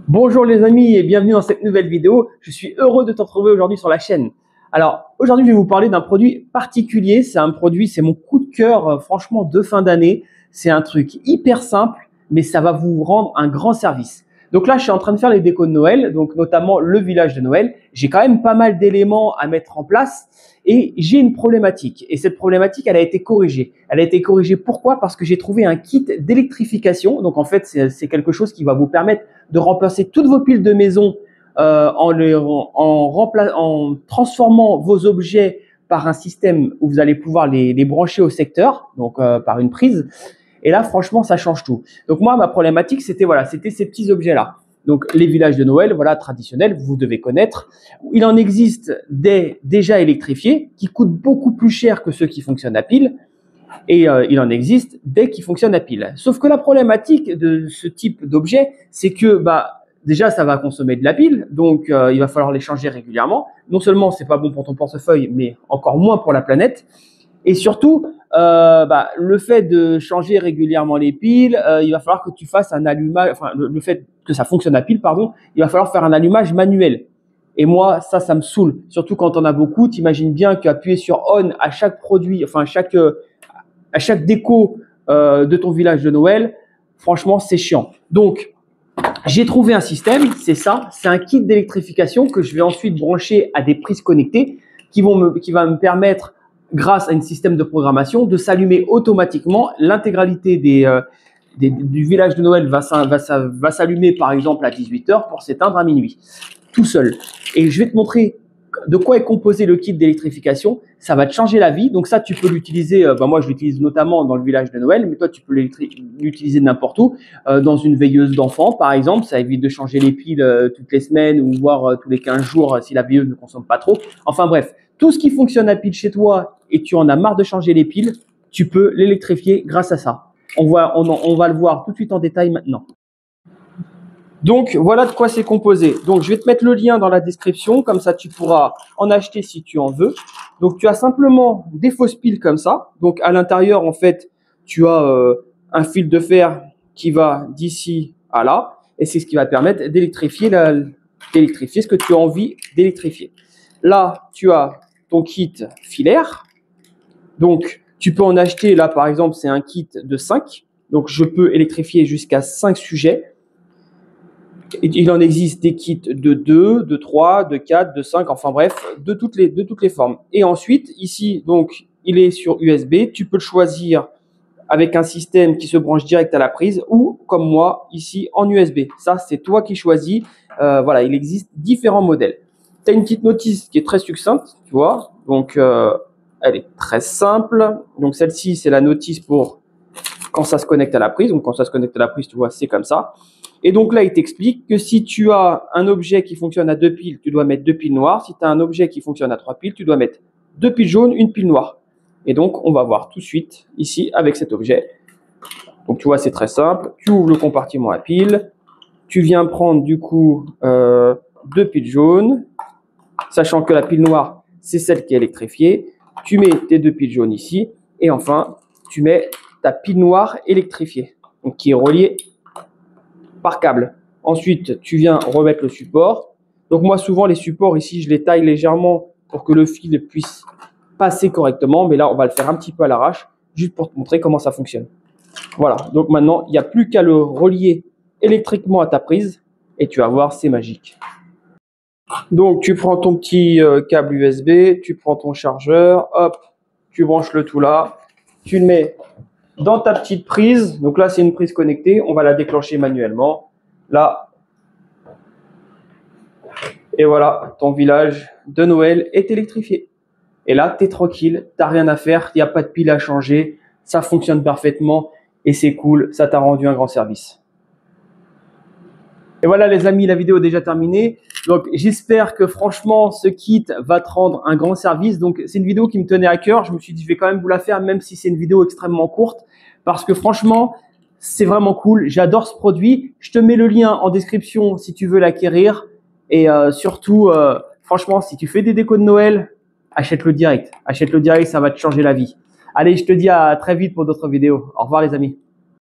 Bonjour les amis et bienvenue dans cette nouvelle vidéo. Je suis heureux de te retrouver aujourd'hui sur la chaîne. Alors aujourd'hui je vais vous parler d'un produit particulier. C'est mon coup de cœur franchement de fin d'année. C'est un truc hyper simple mais ça va vous rendre un grand service. Donc là je suis en train de faire les décos de Noël, donc notamment le village de Noël. J'ai quand même pas mal d'éléments à mettre en place et j'ai une problématique. Et cette problématique elle a été corrigée. Elle a été corrigée pourquoi? Parce que j'ai trouvé un kit d'électrification. Donc en fait c'est quelque chose qui va vous permettre de remplacer toutes vos piles de maison en transformant vos objets par un système où vous allez pouvoir les brancher au secteur, donc par une prise. Et là, franchement, ça change tout. Donc moi, ma problématique, c'était ces petits objets-là. Donc les villages de Noël, voilà, traditionnels, vous devez connaître. Il en existe des déjà électrifiés qui coûtent beaucoup plus cher que ceux qui fonctionnent à pile. Et il en existe des qui fonctionnent à pile. Sauf que la problématique de ce type d'objet, c'est que déjà ça va consommer de la pile, donc il va falloir les changer régulièrement. Non seulement c'est pas bon pour ton portefeuille, mais encore moins pour la planète. Et surtout, le fait de changer régulièrement les piles, il va falloir que tu fasses un allumage, enfin le fait que ça fonctionne à pile, pardon, il va falloir faire un allumage manuel. Et moi, ça me saoule. Surtout quand on a beaucoup, t'imagines bien qu'appuyer sur on à chaque produit, enfin à chaque déco de ton village de Noël, franchement, c'est chiant. Donc, j'ai trouvé un système, c'est un kit d'électrification que je vais ensuite brancher à des prises connectées qui va me permettre, grâce à un système de programmation, de s'allumer automatiquement. L'intégralité du village de Noël va s'allumer par exemple à 18 h pour s'éteindre à minuit, tout seul. Et je vais te montrer de quoi est composé le kit d'électrification. Ça va te changer la vie. Donc ça, tu peux l'utiliser. Moi, je l'utilise notamment dans le village de Noël, mais toi, tu peux l'utiliser n'importe où. Dans une veilleuse d'enfants, par exemple, ça évite de changer les piles toutes les semaines ou voire tous les 15 jours si la veilleuse ne consomme pas trop. Enfin bref, tout ce qui fonctionne à pile chez toi et tu en as marre de changer les piles, tu peux l'électrifier grâce à ça. On va le voir tout de suite en détail maintenant. Donc, voilà de quoi c'est composé. Donc, je vais te mettre le lien dans la description. Comme ça, tu pourras en acheter si tu en veux. Donc, tu as simplement des fausses piles comme ça. Donc, à l'intérieur, en fait, tu as un fil de fer qui va d'ici à là. Et c'est ce qui va te permettre d'électrifier ce que tu as envie d'électrifier. Là, tu as ton kit filaire. Donc, tu peux en acheter. Là, par exemple, c'est un kit de 5. Donc, je peux électrifier jusqu'à 5 sujets. Il en existe des kits de 2, de 3, de 4, de 5, enfin bref, de toutes les formes. Et ensuite, ici, donc, il est sur USB. Tu peux le choisir avec un système qui se branche direct à la prise ou, comme moi, ici, en USB. Ça, c'est toi qui choisis. Voilà, il existe différents modèles. Tu as une petite notice qui est très succincte, tu vois. Donc, elle est très simple. Donc, celle-ci, c'est la notice pour quand ça se connecte à la prise. Donc, quand ça se connecte à la prise, tu vois, c'est comme ça. Et donc là, il t'explique que si tu as un objet qui fonctionne à 2 piles, tu dois mettre 2 piles noires. Si tu as un objet qui fonctionne à 3 piles, tu dois mettre 2 piles jaunes, une pile noire. Et donc, on va voir tout de suite ici avec cet objet. Donc, tu vois, c'est très simple. Tu ouvres le compartiment à piles. Tu viens prendre du coup 2 piles jaunes, sachant que la pile noire, c'est celle qui est électrifiée. Tu mets tes 2 piles jaunes ici. Et enfin, tu mets ta pile noire électrifiée, donc qui est reliée par câble. Ensuite, tu viens remettre le support. Donc moi, souvent, les supports ici, je les taille légèrement pour que le fil puisse passer correctement. Mais là, on va le faire un petit peu à l'arrache, juste pour te montrer comment ça fonctionne. Voilà. Donc maintenant, il n'y a plus qu'à le relier électriquement à ta prise et tu vas voir, c'est magique. Donc, tu prends ton petit câble USB, tu prends ton chargeur, hop, tu branches le tout là, tu le mets dans ta petite prise. Donc là, c'est une prise connectée. On va la déclencher manuellement. Là. Et voilà, ton village de Noël est électrifié. Et là, tu es tranquille. Tu n'as rien à faire. Il n'y a pas de pile à changer. Ça fonctionne parfaitement. Et c'est cool. Ça t'a rendu un grand service. Et voilà les amis, la vidéo est déjà terminée. Donc j'espère que franchement ce kit va te rendre un grand service. Donc c'est une vidéo qui me tenait à cœur. Je me suis dit je vais quand même vous la faire même si c'est une vidéo extrêmement courte. Parce que franchement c'est vraiment cool. J'adore ce produit. Je te mets le lien en description si tu veux l'acquérir. Et surtout franchement si tu fais des décos de Noël, achète-le direct. Achète-le direct, ça va te changer la vie. Allez, je te dis à très vite pour d'autres vidéos. Au revoir les amis.